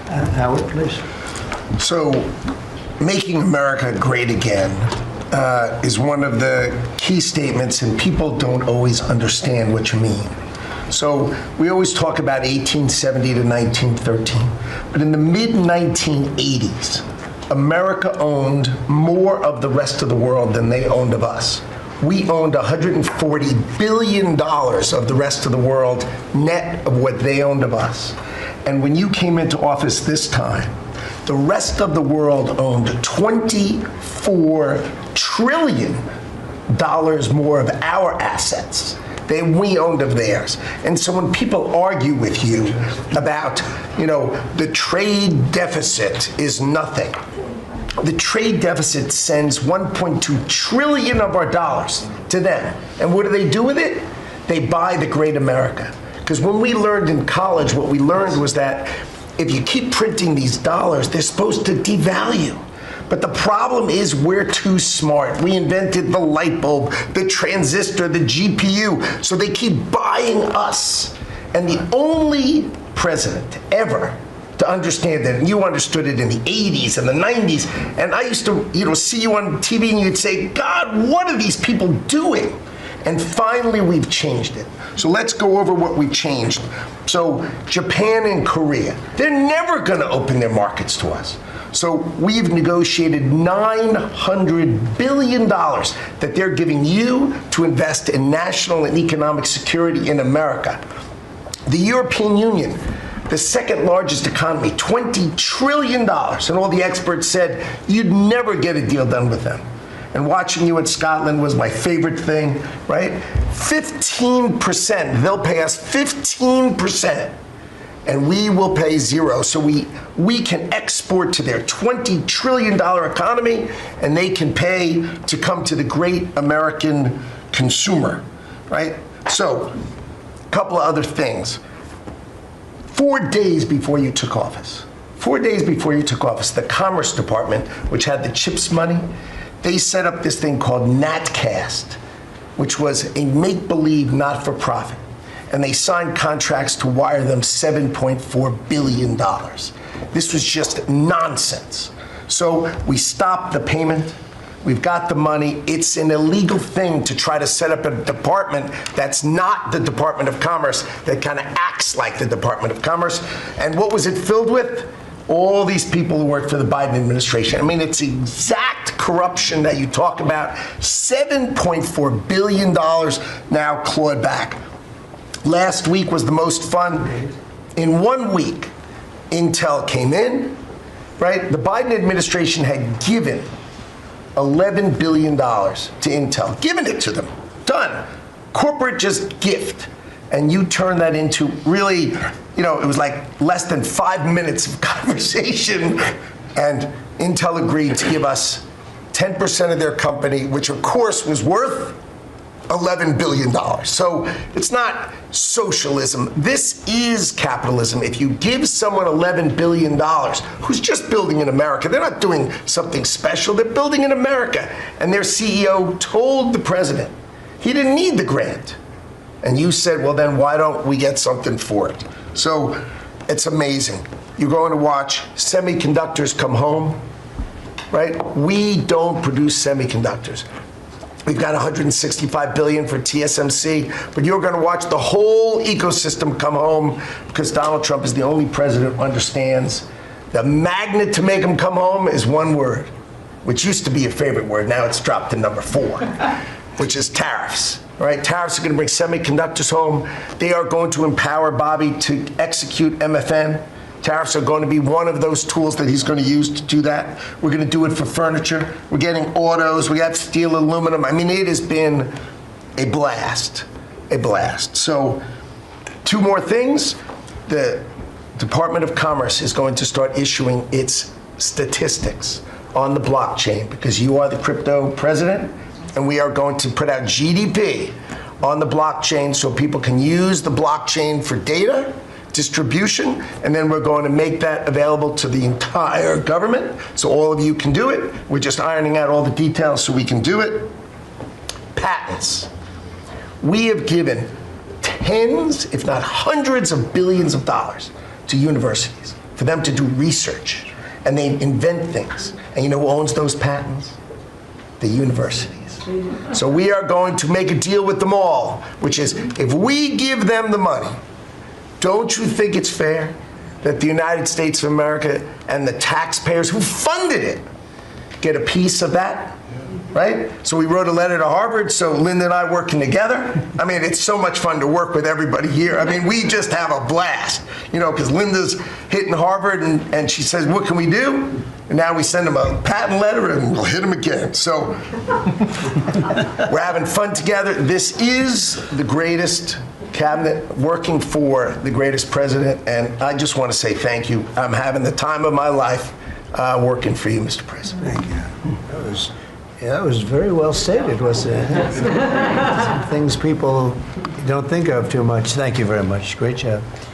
Howard, please. So, making America great again is one of the key statements, and people don't always understand what you mean. So, we always talk about 1870 to 1913, but in the mid-1980s, America owned more of the rest of the world than they owned of us. We owned $140 billion of the rest of the world, net of what they owned of us. And when you came into office this time, the rest of the world owned $24 trillion more of our assets than we owned of theirs. And so when people argue with you about, the trade deficit is nothing, the trade deficit sends 1.2 trillion of our dollars to them. And what do they do with it? They buy the great America. Because when we learned in college, what we learned was that if you keep printing these dollars, they're supposed to devalue. But the problem is we're too smart. We invented the light bulb, the transistor, the GPU, so they keep buying us. And the only president ever to understand that, and you understood it in the 80s and the 90s, and I used to see you on TV and you'd say, God, what are these people doing? And finally we've changed it. So let's go over what we changed. So Japan and Korea, they're never gonna open their markets to us. So we've negotiated $900 billion that they're giving you to invest in national and economic security in America. The European Union, the second largest economy, $20 trillion. And all the experts said you'd never get a deal done with them. And watching you in Scotland was my favorite thing, right? 15%, they'll pay us 15%. And we will pay zero. So we can export to their $20 trillion economy, and they can pay to come to the great American consumer, right? So, a couple of other things. 4 days before you took office, the Commerce Department, which had the CHIPS money, they set up this thing called NatCast, which was a make-believe not-for-profit. And they signed contracts to wire them $7.4 billion. This was just nonsense. So we stopped the payment. We've got the money. It's an illegal thing to try to set up a department that's not the Department of Commerce, that kind of acts like the Department of Commerce. And what was it filled with? All these people who work for the Biden administration. I mean, it's exact corruption that you talk about. $7.4 billion now clawed back. Last week was the most fun. In 1 week, Intel came in, right? The Biden administration had given $11 billion to Intel, given it to them, done. Corporate just gift. And you turn that into really, it was like less than 5 minutes of conversation, and Intel agreed to give us 10% of their company, which of course was worth $11 billion. So it's not socialism. This is capitalism. If you give someone $11 billion who's just building in America, they're not doing something special, they're building in America. And their CEO told the president he didn't need the grant. And you said, well, then why don't we get something for it? So it's amazing. You're going to watch semiconductors come home, right? We don't produce semiconductors. We've got $165 billion for TSMC, but you're going to watch the whole ecosystem come home because Donald Trump is the only president who understands the magnet to make them come home is one word, which used to be a favorite word. Now it's dropped to number 4, which is tariffs. Right? Tariffs are going to bring semiconductors home. They are going to empower Bobby to execute MFN. Tariffs are going to be one of those tools that he's going to use to do that. We're going to do it for furniture. We're getting autos. We got steel, aluminum. I mean, it has been a blast, So 2 more things. The Department of Commerce is going to start issuing its statistics on the blockchain because you are the crypto president, and we are going to put out GDP on the blockchain so people can use the blockchain for data distribution, and then we're going to make that available to the entire government so all of you can do it. We're just ironing out all the details so we can do it. Patents. We have given tens, if not hundreds of billions of dollars to universities for them to do research. And they invent things. And you know who owns those patents? The universities. So we are going to make a deal with them all, which is if we give them the money, don't you think it's fair that the United States of America and the taxpayers who funded it get a piece of that? Right? So we wrote a letter to Harvard, so Linda and I working together. I mean, it's so much fun to work with everybody here. I mean, we just have a blast, you know, because Linda's hitting Harvard and she says, what can we do? And now we send them a patent letter and we'll hit them again. So we're having fun together. This is the greatest cabinet working for the greatest president, and I just want to say thank you. I'm having the time of my life working for you, Mr. President. Thank you. That was very well stated, wasn't it? Some things people don't think of too much. Thank you very much. Great job.